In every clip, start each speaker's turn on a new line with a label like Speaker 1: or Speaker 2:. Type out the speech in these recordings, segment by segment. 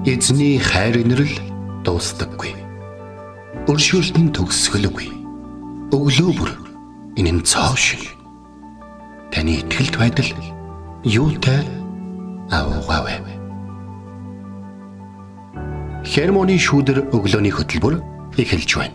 Speaker 1: Эзний хайр инрэл дуустдаггүй. Өршөөлт нь төгсгөлгүй. Өглөө бүр энэ нь цоо шиг. Таны итгэлт байдал юутай авгавэ. Хермоны шүүдэр өглөөний хөтөлбөр эхэлж байна.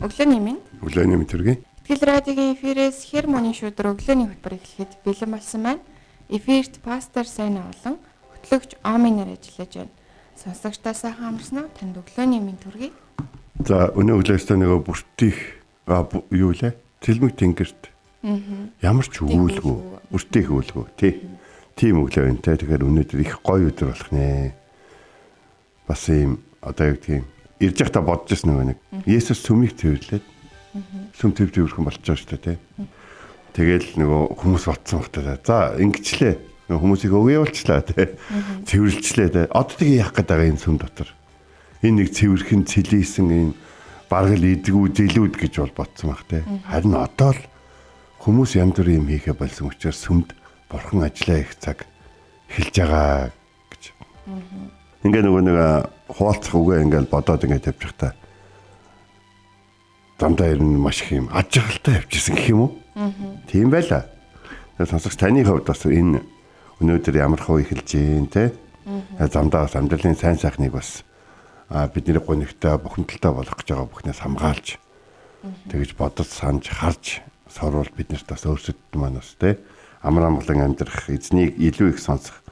Speaker 2: Өглөөний минь.
Speaker 3: Өглөөний минь төргий.
Speaker 2: Итгэл радиогийн эфирээс Хермоны шүүдэр өглөөний хөтөлбөр эхлэхэд бэлэн болсон байна. Эфирт пастор Сайна болон хөтлөгч Оминаар ажиллаж байна. Сонсогчдоо сайхан амарсан уу? Танд өглөөний минь төргий.
Speaker 3: За өнөө өглөөсөө нөгөө бүртих юу лээ? Цэлмэг тэнгэрт. Ямар ч үүлгүй, бүртих үүлгүй тий. Тийм өглөө энэ те. Тэгэхээр өнөөдөр их гоё өдөр болох нэ. Бас ийм одоо юу гэх юм ирж явахдаа бодож ирсэн нөгөө нэг. Есүс сүмийг цэвэрлээд сүм төвчөрхөн болж байгаа шүү дээ тий. Тэгэл нөгөө хүмүүс бодсон багтаа. За ингэчлээ. Нөгөө хүмүүсийг өгөө явуулчлаа тий. Цэвэрлжлээ тий. Одоо тийг яах гээд байгаа энэ сүм дотор. Энэ нэг цэвэрхэн цэлийсэн ийм баргал идэгүү зэлүүд гэж бол бодсон баг тий. Харин одоо л хүмүүс янз бүрийн юм хийхэ болсон учраас сүмд бурхан ажиллаа их цаг эхэлж байгаа гэж. Ингээ нөгөө нэг хуваалцах үгээ ингээл бодоод ингээ тавьчих та. Замдаа ер нь маш их юм аж аргалтай явчихсан гэх юм уу? Тийм байла. Сонсогч таны хувьд бас энэ өнөөдөр ямар хөө эхэлж гин те? Замдаа бас амьдралын сайн сайхныг бас бидний гонигтай бухимдалтай болох гэж байгаа бүхнээс хамгаалж тэгж бодож санаж харж сорвол биднэрт бас өөрсдөд маань бас те амар амгалан амьдрах эзнийг илүү их сонсох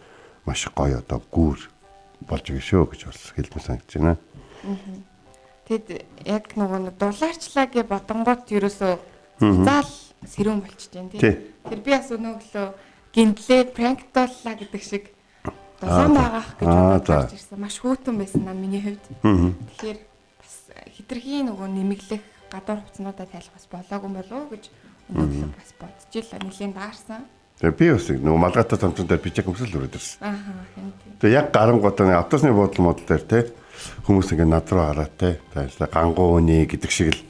Speaker 3: маш гоё одоо гүүр болж байгаа шүү гэж бас хэлмээр санагдаж байна.
Speaker 2: Тэгэд яг нөгөө дулаарчлаа гэж бодонгууд ерөөсөө заал сэрүүн болчихж байна тий. Тэр би бас өнөөгөө гинтлээ пранктоллаа гэдэг шиг дулаан байгаах гэж бодож ирсэн. Маш хөтөн байсан нам миний хувьд. Тэгэхээр бас хитрхийн нөгөө нэмэглэх гадуур хувцснуудаа тайлах бас болоогүй болов уу гэж өнөөгөө бас бодож ил нэлийн даарсан.
Speaker 3: Тэгээ би бас нөгөө малгайтай цамцан дээр бичиг өмсөл өрөөд ирсэн. Тэгээ яг гарангуудаа автобусны буудлын модал дээр те хүмүүс ингээ над руу хараад те гангуу үний гэдэг шиг л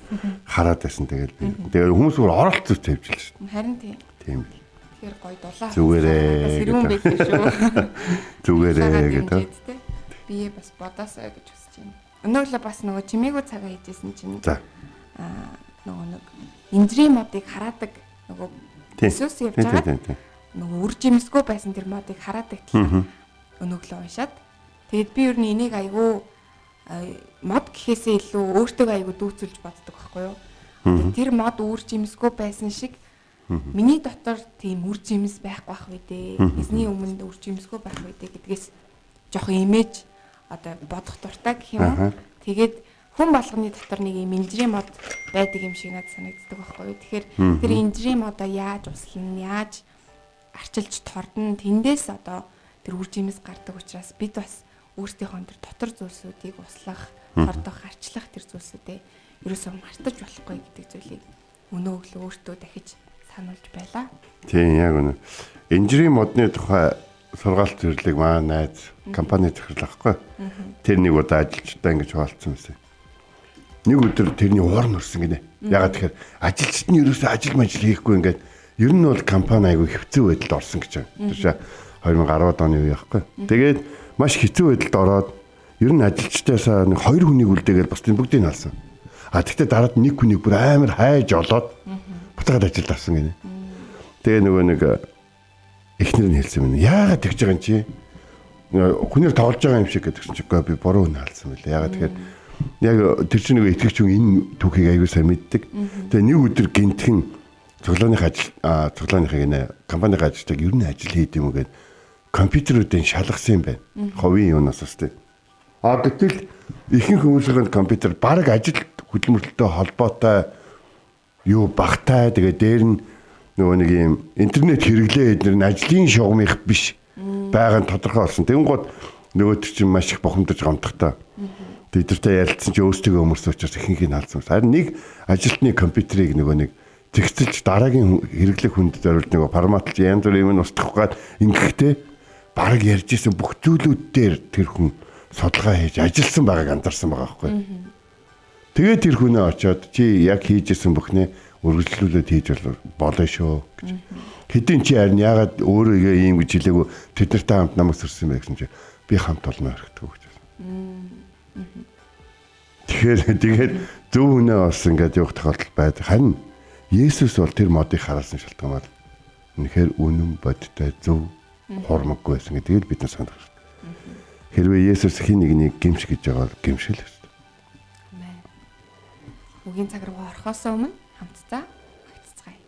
Speaker 3: хараад байсан. Тэгэл би тэгээ хүмүүс өөр оролт зүт тавьчихлаа шүү.
Speaker 2: Харин тийм. Тэгэхээр гоё дулаа.
Speaker 3: Зүгээрээ.
Speaker 2: Сэрүүн байдаг шүү.
Speaker 3: Зүгээрээ гэдэг.
Speaker 2: Би бас бодосоо гэж хүсэж байна. Өнөөгөө бас нөгөө чимээгүй цагаа хийжсэн чинь.
Speaker 3: За.
Speaker 2: Нөгөө нэг инжирийн модыг хараадаг нөгөө Иесус явж байгаа. Нөгөө үр жимсгүй байсан тэр модыг хараад байтлаа. Өнөглөө уншаад. Тэгэд би ер нь энийг айгүй мод гэхээсээ илүү өөртөө айгүй дүүцүүлж боддог байхгүй юу? Тэр мод үр жимсгүй байсан шиг миний дотор тийм үр жимс байхгүй байх үү дээ. Эзний өмнөд үр жимсгүй байх үү дээ гэдгээс жоохон имиж одоо бодох дуртай гэх юм уу? Тэгээд хүн болгоны дотор нэг юм инжирийн мод байдаг юм шиг надад санагддаг байхгүй юу. Тэгэхээр тэр инжирийн модоо яаж услана, яаж арчилж тордно, тэндээс одоо тэр үр жимс гардаг учраас бид бас өөрсдийнхөө тэр дотор зүйлсүүдийг услах, тордох, арчлах тэр зүйлсүүдээ ерөөсөө мартаж болохгүй гэдэг зүйлийг өнөөгөө өөртөө дахиж сануулж байлаа.
Speaker 3: Тийм яг үнэ. Инжирийн модны тухай сургаалт зөвлөлийг маа найз компани захирлахгүй. Тэр нэг удаа ажилчтай ингэж хуваалцсан байсан. Нэг өдөр тэрний уур нөрсөн гинэ. Ягаад тэгэхээр ажилчид нь ерөөсөө ажил хийхгүй ингээд ер нь бол компани айгүй хэвцүү байдалд орсон гэж байна. Тэр чинь 2010 оны үе яахгүй. Тэгээд маш хэцүү байдалд ороод ер нь ажилчдаасаа нэг 2 хүнийг үлдээгээл бусдын бүгдийг алсан. Тэгтээ дараад нэг хүнийг бүр амар хайж олоод бутгаад ажилд авсан гинэ. Тэгээ нөгөө нэг эхнэр нь хэлсэн юм. Яагаад тэгж байгаа юм чи? Хүнээр тоглож байгаа юм шиг гэдгсэн чи би буруу хүн алсан байлаа. Яагаад тэгэхээр яг тэр чинь нөгөө итгэгч хүн энэ түүхийг аягүй сайн мэддэг. Тэгээ нэг өдөр гинтхэн цуглааныхыг нэ компаниг ажилладаг ер нь ажил хийд юм уу гэд компьютеруудын шалгасан юм байна. Ховын юунаас бас тийм. Гэтэл ихэнх хүмүүсийн компьютер баг ажил хөдөлмөрлөлтөй холбоотой юу багтай тэгээ дээр нь нөгөө нэг юм интернет хэрэглээ эдгээр нь ажлын шугамынх биш байгаа нь тодорхой болсон. Тэнгууд нөгөө төр чинь маш их бухимдаж гомдохтой. Тэдэртэй ярилцсан чи өөрсдөө өмөрсөн учраас ихэнхийг хаалцсан. Харин нэг ажилтны компьютерийг нөгөө нэг зэгцэлж дараагийн хэрэглэх хүндэд зориулж нөгөө форматлж янз бүрийн юм устгах гээд ингэхдээ баг ярьж исэн бүх зүйлүүд дээр тэр хүн судалгаа хийж ажилласан байгааг анзаарсан байгаа байхгүй. Тэгээд тэр хүнээ очиод чи яг хийжсэн бүхнээ үргэлжлүүлээд хийж болно шүү гэж. Хэдин чи харин ягаад өөрийгөө ийм гэж хэлээгүй тэд нартай хамт намайг сэрсэн бэ гэсэн чи би хамт олно хэрэгтэй гэж. Тэгэхээр зөв хүнээ бас ингээд явах тохиолдол байдаг. Харин Есүс бол тэр модыг хараасан шалтгаан бол үнэхээр үнэн бодтой зөв хормоггүй байсан гэдгийг бид нар санах хэрэгтэй. Хэрвээ Есүс хин нэгнийг гимш гэж байгаа бол гимшил шүү дээ.
Speaker 2: Амен. Үгийн цаг руу орохоос өмнө хамтдаа магтцгаая.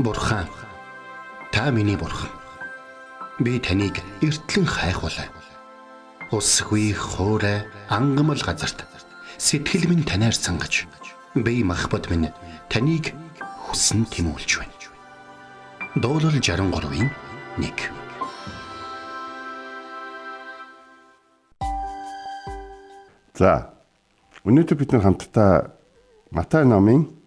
Speaker 1: Бурхан, та миний бурхан. Би таныг эртлэн хайхвалаа. Усгүй хоорой ангамл газарт сэтгэл минь танаар сангаж, би махбат минь таныг хүсн тимүүлж байна. Дуурал 63-ийн 1.
Speaker 3: За, өнөөдөр бид нар хамтдаа Матай номын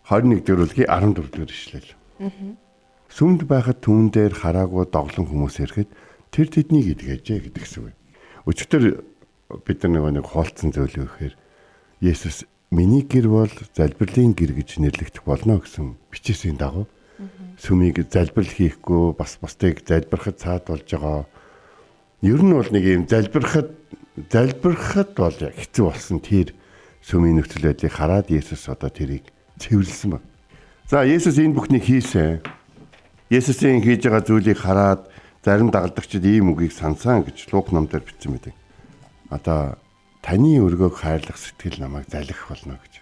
Speaker 3: 21-р бүлгийн 14-р ишлэл. Сүмд байхад түүн дээр хараагүй доглон хүмүүс ирэхэд тэр тэднийг идгээжээ гэдгсэн үг. Өчигдөр бид нар нэг хоолцсон зүйл юу гэхээр Есүс миний гэр бол залбирлын гэр гэж нэрлэгдэх болно гэсэн бичээсийн дагуу сүмийг залбирал хийхгүй бас бусдыг залбирахад цаад болж байгаа. Ер нь бол нэг юм залбирахад бол хэцүү болсон тэр сүмийн нөхцөл байдлыг хараад Есүс одоо тэрийг цэвэрлсэн байна. За Есүс энэ бүхнийг хийсэн. Есүсийн хийж байгаа зүйлийг хараад зарим дагалдагчид ийм үгийг сансан гэж Лук номдэр бичсэн байдаг. Одоо таны өргөөг хайрлах сэтгэл намайг залхих болно гэж.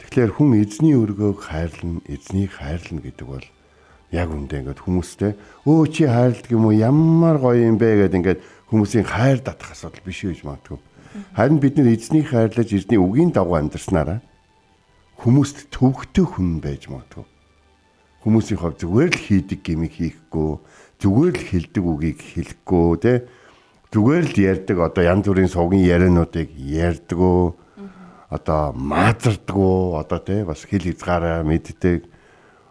Speaker 3: Тэгэхээр хүн эзний өргөөг хайрлна, эзнийг хайрлна гэдэг бол яг үндэ ингээд хүмүүстэй өө чи хайрладаг юм уу, ямар гоё юм бэ гэдэг ингээд хүмүүсийн хайр татах асуудал биш гэж магадгүй. Харин бид нар эзнийг хайрлаж эзний үгийн дагуу амьдрснараа хүмүүст төвөгтэй хүн байж магадгүй. Хүмүүсийн хувьд зүгээр л хийдэг гэмиг хийхгүй, зүгээр л хэлдэг үгийг хэлэхгүй, тэ зүгээр л ярьдаг одоо янз бүрийн сувгийн яриануудыг ярьдаггүй, одоо маазардаггүй, одоо тэ бас хэл хязгаараа мэддэг,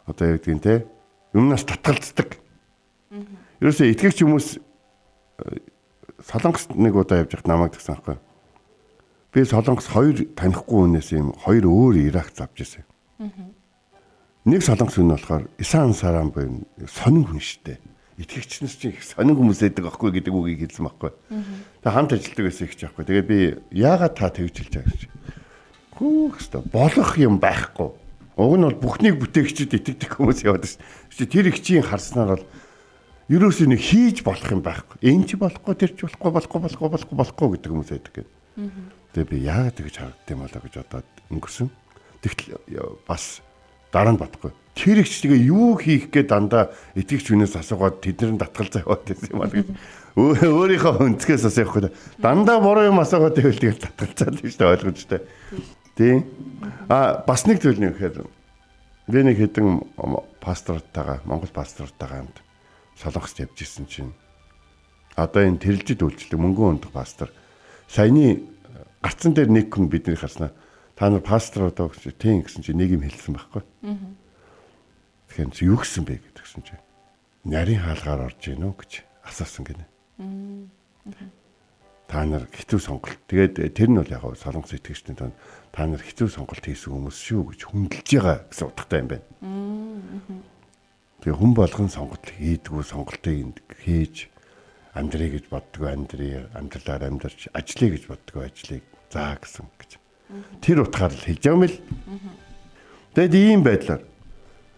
Speaker 3: одоо юу гэдгийг тэ юмнаас татгалздаг. Ерөөсөө итгэгч хүмүүс Солонгост нэг удаа явж байхад намайг тэгсэн аахгүй. Би Солонгос 2 танихгүй хүнээс юм 2 өөр Ирак завж ирсэн. Нэг солонгос хүн болохоор Исан Саран буюу сонин хүн штэ. Итгэгчнээс чинь их сонин хүмүүс байдаг аахгүй гэдэг үгийг хэлсэн байхгүй. Тэгээ хамт ажилладаг байсан их ч аахгүй. Тэгээ би яагаад та тэгж хэлж байгаа гэж. Хөөхстой болох юм байхгүй. Уг нь бол бүхнийг бүтээгчид итгэдэг хүмүүс яваад штэ. Тэр их чинь харснаар бол ерөөсөө нэг хийж болох юм байхгүй. Энэ ч болохгүй, тэр ч болохгүй гэдэг хүмүүс байдаг. Тэгээ би яагаад тэгж харагдсан юм болоо гэж бодоод өнгөрсөн. Тэгтэл бас дараа нь бодохгүй. Тэр их чигээ юу хийх гээд дандаа итгэгч хүнээс асуугаад тэднэр нь татгалзаа яваад байсан юм аа гэж. Өөрийнхөө өнцгөөс асуухгүй. Дандаа буруу юм асуугаад байвал тэгэл татгалзаад биш үү ойлгож штэ. Тийм. Бас нэг зүйл нэг ихээр би нэг хэдэн пастортайгаа, Монгол пастортайгаа хамт Солонгост явж ирсэн чинь одоо энэ тэрэлжид үйлчлэг мөнгөн ундах пастор саяны гарцсан дээр нэг хүн бидний харснаа та нар пастор одоо гэж тийм гэсэн чинь нэг юм хэлсэн байхгүй. Тэгэхээр юу гэсэн бэ гэдгсэн чинь нарийн хаалгаар орж ийн үү гэж асуусан гинэ. Та нар хэцүү сонголт. Тэгээд тэр нь бол яг Солонгос итгэгчдийн танд та нар хэцүү сонголт хийсэн хүмүүс шүү гэж хүндэлж байгаа гэсэн утгатай юм байна. Тэгээ хүн болгон сонголт хийдгүү сонголтыг хийж амьдрий гэж боддгоо амьдрий, амьдралаар амьдарч ажиллая гэж боддгоо ажлыг заа гэсэн гэж. Тэр утгаар л хэлж байгаа юм л. Тэгэд ийм байдлаар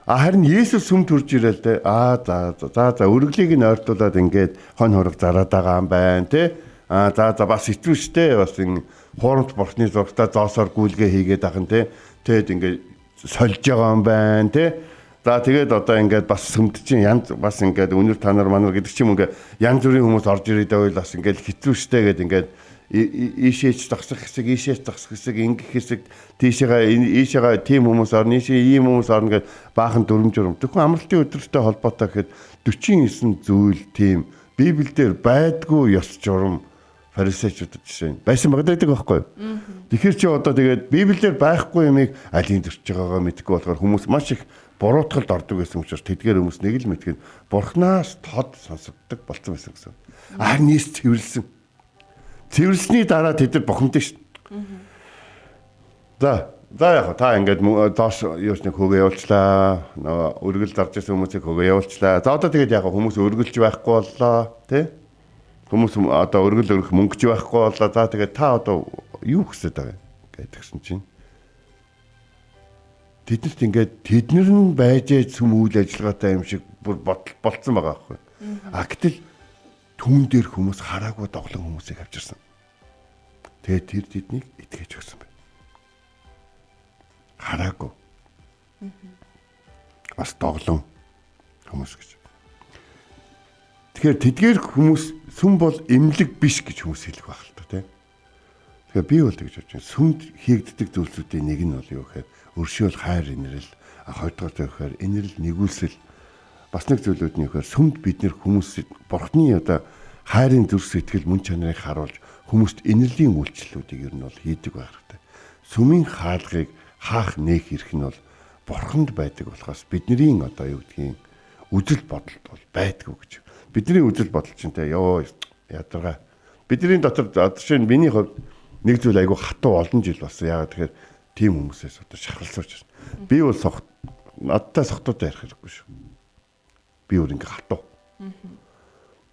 Speaker 3: харин Есүс сүмд хурж ирэл дээ. За өргөлийг нь ойртуулад ингээд хонь хорог зараад байгаа юм байна те. За бас хэцүү шттэ. Бас энэ хуурамч бурхны зургатаа зоосоор гүйлгээ хийгээд ахын те. Тэгэд ингээд сольж байгаа юм байна те. За тэгээд одоо ингээд бас сүмд чинь янз бас ингээд өнөр танар манар гэдэг чим ингээд янз бүрийн хүмүүс орж ирээд байвал бас ингээд хэцүү шттэ гэдэг ингээд ийшээч зогсох хэсэг, ийшээч зогсох хэсэг, ингэх хэсэг, ийшээгаа тийм хүмүүс орно, ийшээ ийм хүмүүс орно гэд баахан дүрм журм. Тэгвэл амралтын өдрөстэй холбоотой гэхэд 49 зүйл тийм Библиэлд байдгүй ёс журм фарисеучудад жишээ байсан багтдаг байхгүй. Тэгэхээр чи одоо тэгээд Библиэлд байхгүй юмыг алийг төрж байгаагаа мэдгүй болохоор хүмүүс маш их буруутгалд ордог гэсэн учраас тэдгээр хүмүүс нэг л мэдгэн бурхнаас тод сонсогддог болцсон байсан гэсэн. Нийс цэвэрлсэн. Цэвэрлсний дараа тэд нар бохомдсон шүү дээ. За яг та ингээд доош юус нэг хөгөө явуулчлаа. Нөгөө өргөл зарж ирсэн хүмүүсийг хөгөө явуулчлаа. За одоо тэгээд яг хүмүүс өргөлж байхгүй боллоо, тий? Хүмүүс одоо өргөл өргөх мөнгөж байхгүй боллоо. За тэгээд та одоо юу хүсэж байгаа гэдгсэн чинь тэднэрт ингээд тэднэр нь байж сүм үйл ажиллагаатай юм шиг бүр болцсон байгаа байхгүй. Гэтэл түүн дээр хүмүүс хараагүй доглон хүмүүсийг авчирсан. Тэгээд тэр тэднийг итгэж өгсөн байна. Хараагүй. Бас доглон хүмүүс гэж. Тэгэхээр тэдгээр хүмүүс сүм бол эмнэлэг биш гэж хүмүүс хэлэх байх л та тийм. Тэгэхээр би бол тэгж бодож байна. Сүмд хийгддэг зүйлсүүдийн нэг нь бол юу гэхээр өршөөл хайр инэрл, хоёрдугаар гэхээр инэрл нэгүүлсэл бас нэг зүйлүүд нь гэхээр сүмд бид нэр хүмүүсд бурхны одоо хайрын зүрх сэтгэл мөн чанарыг харуулж хүмүүст инэрлийн үйлчлэлүүдийг ер нь бол хийдэг байх хэрэгтэй. Сүмийн хаалгыг хаах нээх эрх нь бол бурханд байдаг болохоос бидний одоо юу гэдгийг үзэл бодолд бол байдгүй гэж. Бидний үзэл бодол чинь те ядаргаа. Бидний дотор жишээ нь миний хувьд нэг зүйл айгүй хатуу олон жил болсон. Яагаад тэгэхээр тийм хүмүүсээс одоо шахалсууч байна. Би бол надтай сохтуудаа ярих хэрэггүй шүү. Би өөр ингээ хатуу.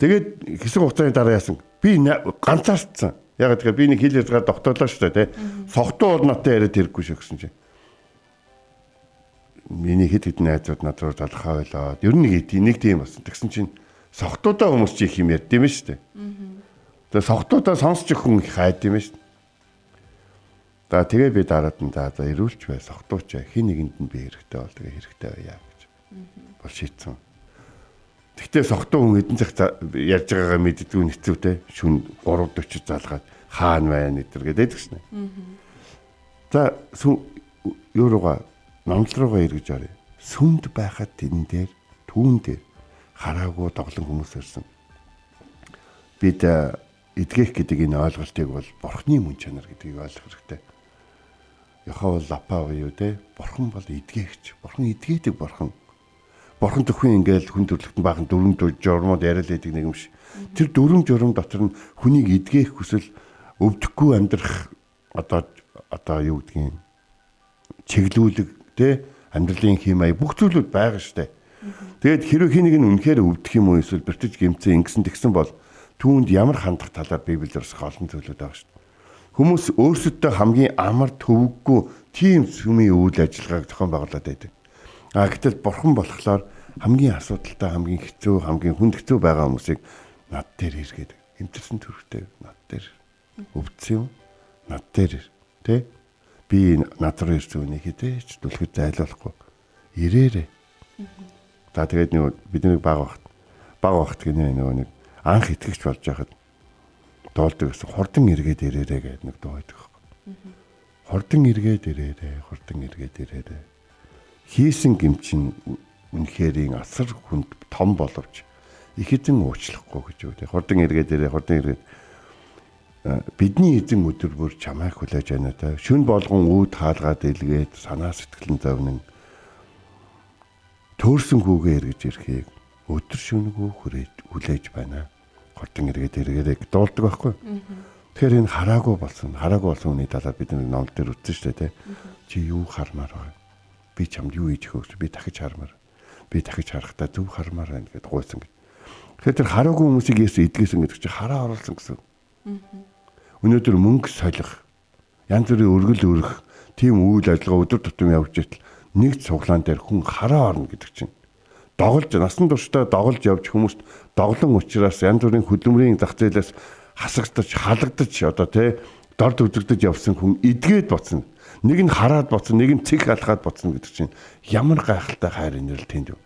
Speaker 3: Тэгээд хэсэг хугацааны дараа яасан. Би ганцаарцсан. Яагаад тэгэхээр би нэг хил ярьгаа тогтоолоо шүү дээ, тэ. Сохтуу бол надтай яриад хэрэггүй шүү гэсэн чинь. Миний хэд хэдэн найзууд над руу залхаа байлаа. Ер нь нэг тийм болсон. Тэгсэн чинь сохтуудаа хүмүүс чи их юм ярьд юм шүү дээ. Тэгээд сохтуудаа сонсч хүн их хайд юм шүү дээ. За тэгээ би дараад нь за ирүүлч бай, сохтууч бай. Хин нэгэнд нь би хэрэгтэй бол тэгээ хэрэгтэй байя гэж. Бол шийдсэн. Гэхдээ сохтуу хүн эдэн цаг ярьж байгаагаа мэддэггүй нэцүүтэй шүн 3:40 залгаад хаана байна гэдэр гэдэг шнэ. За юу руугаа намл руугаа эргэж орё. Сүмд байхад тэн дээр түүн дээр хараагүй доглон хүмүүс ирсэн. Бид эдгэх гэдэг энэ ойлголтыг бол бурхны мөн чанар гэдгийг ойлгох хэрэгтэй. Яхаа лапаа юу те бурхан бол эдгээгч. Бурхан эдгээдэг бурхан. Бурхан төхөн ингээл хүн төрлөختөн баахан дөрвөн журмууд яриад байдаг нэг юм шиг. Тэр дөрвөн журам дотор нь хүнийг эдгээх хүсэл өвдөхгүй амьдрах одоо юу гэдгийг чиглүүлэг те амьдралын химай бүх зүйлүүд байгаа штэ. Тэгээд хэрвээ хин нэг нь үнэхээр өвдөх юм уу эсвэл бэртэж гэмцэн ингэсэн тэгсэн бол түүнд ямар хандах талаар Библиэр олон зүйлүүд байгаа штэ. Хүмүүс өөрсөдөө хамгийн амар төвөггүй тийм сүмийн үйл ажиллагааг зохион байгуулад байдаг. Гэтэл бурхан болохоор хамгийн асуудалтай, хамгийн хэцүү, хамгийн хүнд хэцүү байгаа хүмүүсийг над дээр иргээд эмтэрсэн төрхтэй над дээр өвдсөн юм. Над дээр тэ би над руу ирсэн үнийг хэдэж түлхэд зайлуулахгүй ирээрээ. За тэгээд бидний баг багт гинэ нэг анх итгэгч болж байхад доолдог гэсэн хурдан эргээд ирээрээ гэдэг нэг дуу байдаг. Хурдан эргээд ирээрээ. Хийсэн гимчин үнэхэрийн асар хүнд том боловч их эзэн уучлахгүй гэж үү. Хурдан эргээд бидний эзэн өдөр бүр чамайг хүлээж байна та. Шүн болгон үүд хаалгаад илгээд санаа сэтгэлэн зовнон төөрсөн хүүгээ эргэж ирэхийг өдөр шөнөгөө хүлээж байна. Хурдан эргээд дуулдаг байхгүй. Тэгэхээр энэ хараагүй болсон хүний талаар бид нэг ном дээр үзсэн шүү дээ. Чи юу хармаар байна? Би чамд юу хийж өгөх вэ? Би дахиж хармаар. Би дахиж харахтаа зөв хармаар байна гэдээ гуйсан гэж. Тэгэхээр тэр хараагүй хүмүүсийг Есүс эдгэсэн гэдэг чинь хараа оруулсан гэсэн. Өнөөдөр мөнгө солих, янз бүрийн өргөл өрөх, тийм үйл ажиллагаа өдөр тутам явж итэл нэг цуглаан дээр хүн хараа орно гэдэг чинь. Доголж насан туршдаа доголж явж хүмүүст доглон учраас янз бүрийн хөдөлмөрийн зах зээлээс хасагдаж, халагдаж одоо дорд үзэгдэж явсан хүн эдгээд боцно. Нэг нь хараад боцно, нэг нь цэг алхаад боцно гэдэг чинь ямар гайхалтай хайр инэрл тэнд.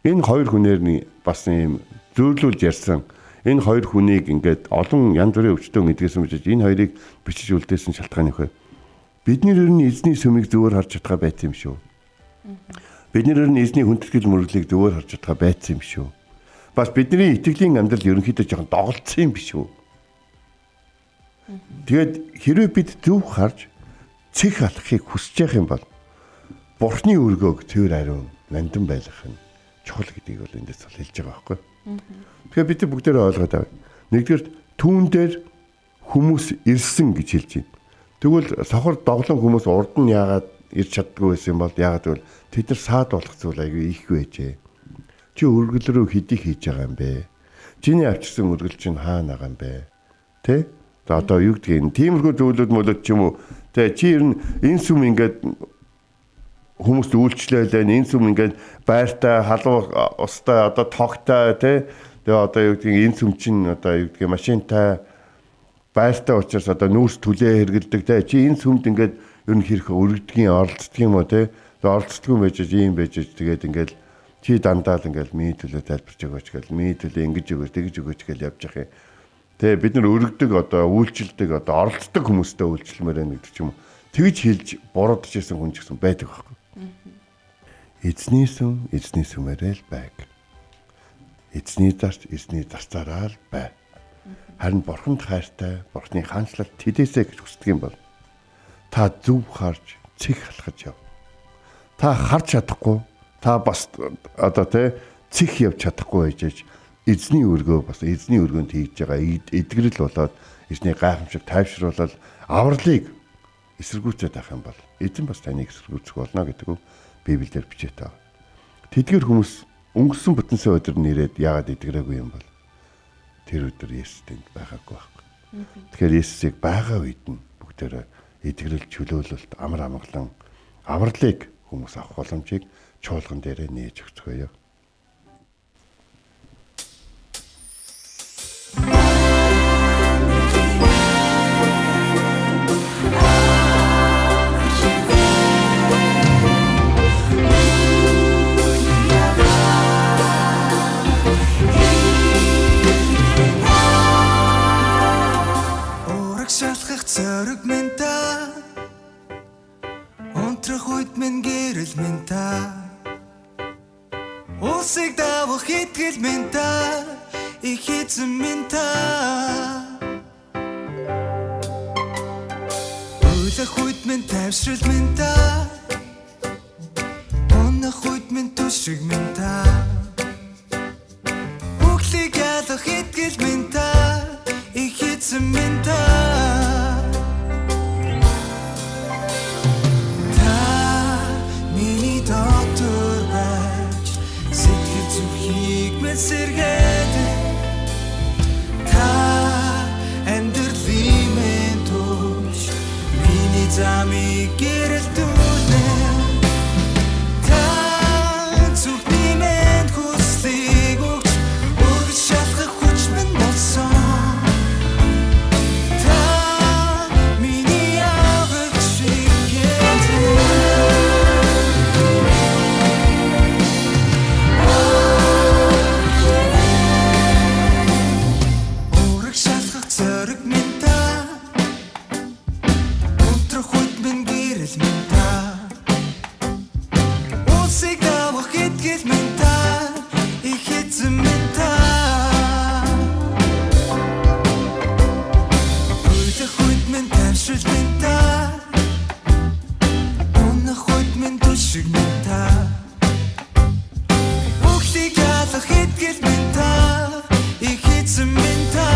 Speaker 3: Энэ хоёр хүнээр бас юм зөөрлүүлж ярьсан. Энэ хоёр хүнийг ингээд олон янз бүрийн өвчтөн эдгэсэн байж энэ хоёрыг бичиж үлдээсэн шалтгаан нөхөө. Бид нэр ер нь эзний сүмийг зөвөр харж чадгаа байт юм шүү. Бид нэр ер нь эзний хүндэтгэл мөрөглийг зөвөр харж чадгаа байт юм шүү. Бас бидний итгэлийн амьдрал ерөнхийдөө жоохон доголдсон юм биш үү? Тэгээд хэрвээ бид зөв харж цэг алхахыг хүсэж явах юм бол бурхны өргөөг тэр ариун нандин байлгах нь чухал гэдгийг бол эндээс бол хэлж байгаа байхгүй. Тэгэхээр бид бүгдээрээ ойлгоод байгаа. Нэгдүгээр түүн дээр хүмүүс ирсэн гэж хэлж байна. Тэгвэл сохор доглон хүмүүс урд нь яагаад ирж чаддгүй байсан юм бол яагаад гэвэл тэд нар саад болох зүйл аягүй их байжээ. Чи өргөл рүү хэдий хийж байгаа юм бэ? Чиний авчирсан өргөл чинь хаана байгаа юм бэ? Тэ? Одоо юу гэдгийг тиймэрхүү зүйлүүд мөлөд ч юм уу. Тэ чи ер нь энэ сүм ингээд хүмүүст үйлчлээлээ энэ сүм ингээд байртай халуун устай одоо тогтой тэ тэгээ одоо юу гэдгийг энэ сүм чинь одоо юу гэдгийг машинтай байртай учраас одоо нүүрс түлээ хэргэлдэг тэ чи энэ сүмд ингээд ер нь хэрэг өргөдгийн оролцдог юм уу те. Оролцдоггүй байж ийм байж тэгээд ингээл чи дандаа л ингээл миний төлөө тайлбарч өгөөч гэл миний төлөө ингэж өгөөч тэгж өгөөч гэл явж явах юм. Тэгээ бид нар өргөдөг одоо үйлчлдэг одоо оролцдог хүмүүстэй үйлчлэмээр байна гэдэг ч юм уу. Тэгж хэлж буруудж ирсэн хүн ч гэсэн байдаг байхгүй. Эзний сүмээрээ л байг. Эзний зарцаараа л бай. Харин бурханд хайртай, бурхны хаанчлалд тэдээсэй гэж хүсдэг юм бол та зөв харж цэг халахж яв. Та харж чадахгүй, та бас одоо тэ цэг явж чадахгүй байж эзний өргөө бас эзний өргөнд хийж байгаа эдгэрэл болоод эзний гайхамшиг тайвшруулал авралыг эсэргүүцээд авах юм бол эзэн бас таныг эсэргүүцэх болно гэдэг үг Библиэлд бичээтэй байна. Тэдгээр хүмүүс өнгөрсөн бүтэнсээ өдөр нэрээд яагаад эдгэрээгүй юм бол тэр өдөр Есүс тэнд байгаагүй байхгүй. Тэгэхээр Есүсийг байгаа үед нь бүгдээрээ эдгэрэл чөлөөлөлт амар амгалан авралыг хүмүүс авах боломжийг чуулган дээрээ нээж өгцгөөё.
Speaker 4: Зориг минь та унтрах үед минь гэрэл минь та усыг давах итгэл минь та их эзэн минь та үлэх үед минь тайвшрал минь та унах үед минь түшиг минь та бүхлийг ялах итгэл минь та их эзэн минь та сэргээд та амьдралын минь туш миний замыг гэрэлтүүлнэ та зүрхний минь хүслийг өгч өргөж шалгах хүч минь болсон та миний аврагч зориг минь та унтрах үед минь гэрэл минь та усыг давах итгэл минь та их эзэн минь та үлэх үед минь тайвшрал минь та унах үед минь түшиг минь та бүхлийг ялах итгэл минь та их эзэн минь та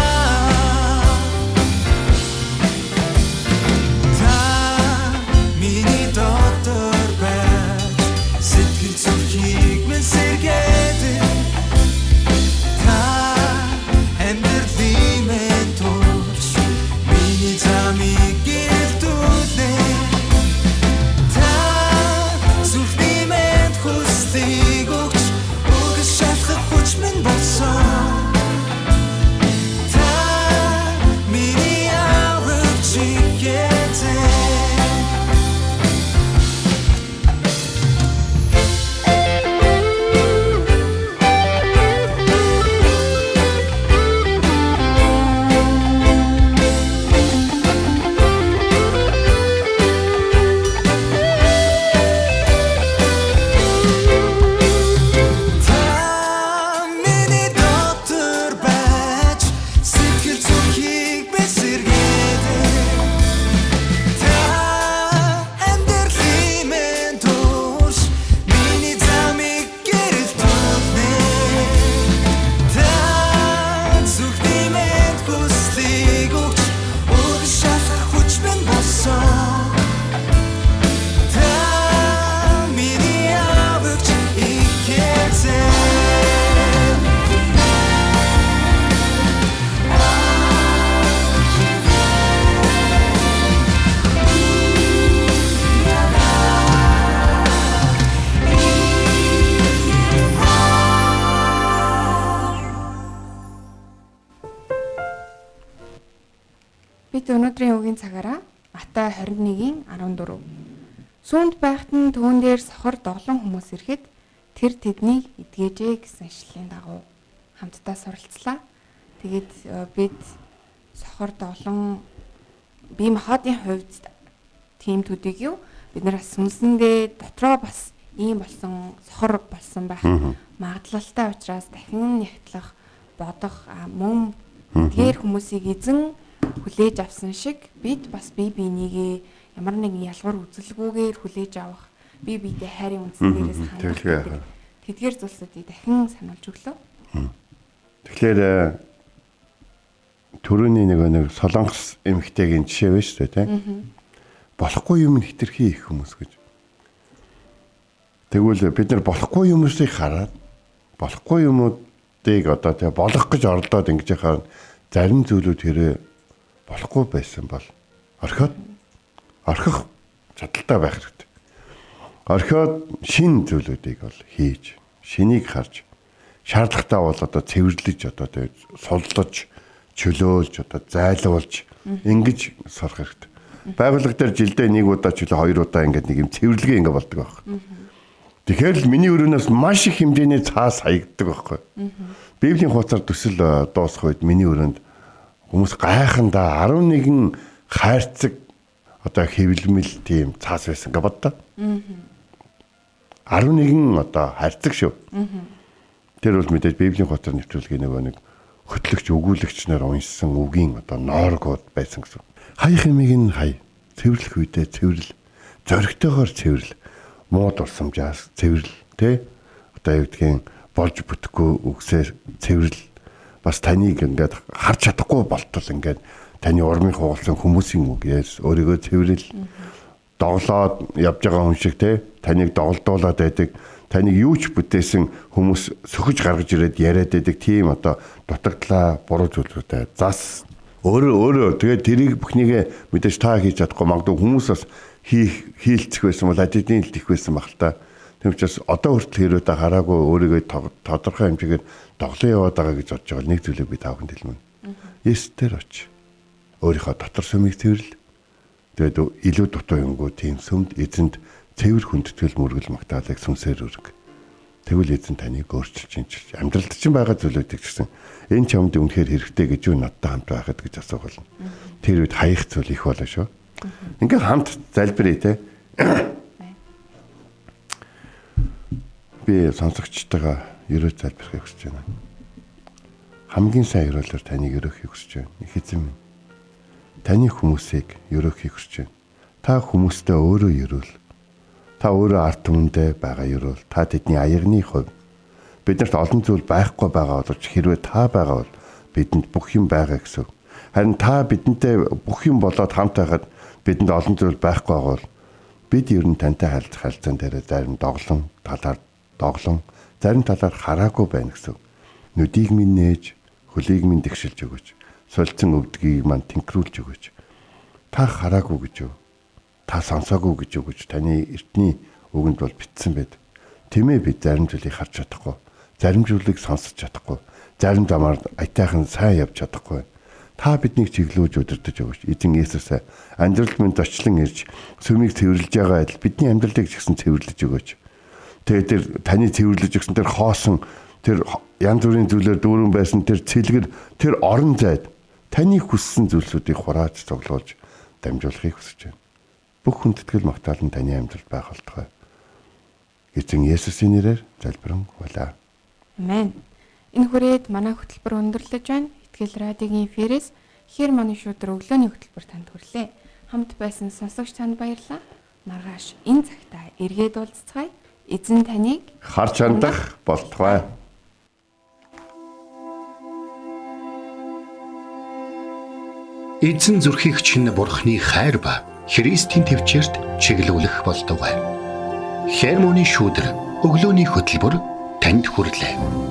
Speaker 2: Бид өнөөдрийн үгийн цагаараа Матай 21:14. Сүүнд байхад нь түүн дээр сохор доглон хүмүүс ирэхэд тэр тэднийг эдгээжээ гэсэн ишлэлийн дагуу хамтдаа суралцлаа. Тэгээд бид сохор доглон бие махбодын хувьд тийм төдийг юу бид нар бас сүнсэндээ дотроо бас ийм болсон сохор болсон байх магадлалтай учраас дахин нягтлах бодох мөн тэр хүмүүсийг эзэн хүлээж авсан шиг бид бас бие бинийгээ ямар нэгэн ялгуур үзэлгүйгээр хүлээж авах бие биедээ хайрын үндсэн дээрээс хандах тэдгээр зүйлсүүдийг дахин сануулж өглөө.
Speaker 3: Тэгэхээр түрүүний нэг солонгос эмэгтэйгийн жишээ байна шүү дээ тийм. Болохгүй юм хэтэрхий их хүмүүс гэж. Тэгвэл бид нар болохгүй хүмүүсийг хараад болохгүй юмуудыг одоо тэгээ болох гэж оролдоод ингэж яхаар зарим зүйлүүд хэрэг болохгүй байсан бол орхих чадaltaй байх хэрэгтэй. Орхиод шин зүйлүүдийг бол хийж, шинийг харж, шаардлагатай бол одоо цэвэрлэж одоо тэгээ суллаж, чөлөөлж одоо зайлуулж ингэж сурах хэрэгтэй. Байгууллага дээр жилдээ нэг удаа ч үлээ 2 удаа ингээд нэг юм цэвэрлэгээ ингээд болдог байх. Тэгэхээр л миний өрөөнөөс маш их хэмжээний цаас хаягддаг байхгүй. Библийн хуудасаар төсөл дуусах үед миний өрөөнд хүмүүс гайхандаа 11 хайрцаг одоо хэвлэмэл тийм цаас байсан гэж боддоо. 11 одоо хайрцаг шүү. Тэр бол мэдээж Библийн хуудасаар нэвтрүүлгийн нэг хөтлөгч өгүүлэгч нар уншсан үгийн одоо нооргууд байсан гэсэн. Хаях юмыг нь хай. Цэвэрлэх үедээ цэвэрлэл. Зоригтойгоор цэвэрлэл. Муу дурсамжаас цэвэрлэл, тэ? Одоо юу гэдгийг болж бүтэхгүй үгсээр цэвэрлэл. Бас таныг ингээд харж чадахгүй болтол ингээд таны урмын хугалсан хүмүүсийн үгээс өөрийгөө цэвэрлэл. Доглоод явж байгаа хүн шиг тэ? Таныг доголдуулаад байдаг. Таныг юу ч бүтээсэн хүмүүс сөхөж гаргаж ирээд яриад байдаг тийм одоо дутагдлаа буруу зүйлүүдээ зас өөрөө тэгээд тэрийг бүхнийгээ мэдээж та хийж чадахгүй магадгүй хүмүүс бас хийлцэх байсан бол ажидын хилт их байсан баг л та. Тийм учраас одоо хүртэл хэрвээ та хараагүй өөрийгөө тодорхой хэмжээгээр доглоо яваад байгаа гэж бодож байгаа нэг зүйлийг би таахын хэлмэн. Есүсээр очиж өөрийнхөө дотор сүмийг цэвэрлэл. Тэгээд илүү дутуу юмгүй тийм сүмд эзэнд цэвэр хүндэтгэл мөргөл магтаалыг сүнсээр өрг. Тэгвэл эзэн таныг өөрчилж чинь амьдралд чинь байгаа зүйлүүдийг гэсэн энэ чамд үнэхээр хэрэгтэй гэж юу надтай хамт байхад гэж асуух болно. Тэр үед хаях зүйл их болно шүү. Ингээд хамт залбирая те. Би сонсогчтойгоо ерөө залбирахыг хүсэж байна. Хамгийн сайн ерөөлөөр таныг ерөөхийг хүсэж байна. Их эзэн минь. Таны хүмүүсийг ерөөхийг хүсэж байна. Та хүмүүстэй өөрөө ерөөл. Та өөрөө ард түмэндээ байгаа ерөөл. Та тэдний аягны хувь. Биднэрт олон зүйл байхгүй байгаа боловч хэрвээ та байгаа бол бидэнд бүх юм байгаа гэсэн. Харин та бидэнтэй бүх юм болоод хамт байхад бидэнд олон зүйл байхгүй байгаа бол бид ер нь тантай харилцаан дээр зарим доглон зарим талаар хараагүй байна гэсэн. Нүдийг минь нээж, хөлийг минь тэгшилж өгөөч. Сольцсон өвдгийг мань тэнхрүүлж өгөөч. Та хараагүй гэж юу? Та сонсоогүй гэж өгөөч. Таны эртний үгэнд бол битсэн байд. Тэмээ бид зарим зүйлийг харж чадахгүй. Зарим зүйлийг сонсож чадахгүй. Зарим замаар аятайхан сайн явж чадахгүй. Та биднийг чиглүүлж удирдах өгөөч. Эзэн Есүс амьдрал минь зочлон ирж сүмийг цэвэрлж байгаа адил бидний амьдралыг ч гэсэн цэвэрлэж өгөөч. Тэгээд тэр таны цэвэрлэж өгсөн тэр хоосон тэр янз бүрийн зүйлээр дүүрэн байсан тэр цэлгэр тэр орон зайд таны хүссэн зүйлсүүдийг хурааж цуглуулж дамжуулахыг хүсэж байна. Бүх хүндэтгэл магтаал нь таны амьдралд байх болтугай. Эзэн Есүсийн нэрээр залбирэн гуйлаа.
Speaker 2: Амен. Энэ хүрээд манай хөтөлбөр өндөрлөж байна. Итгэл радиогийн эфирээс хэр манай шүдэр өглөөний хөтөлбөр танд хүрлээ. Хамт байсан сонсогч танд баярлалаа. Маргааш энэ цагтаа эргээд уулзцгаая. Эзэн таныг
Speaker 3: харж хандах болтугай.
Speaker 1: Эзэн зүрхийг чинь бурхны хайр ба Христийн төвчөрт чиглүүлэх болтугай. Хермоны шүдэр өглөөний хөтөлбөр танд хүрлээ.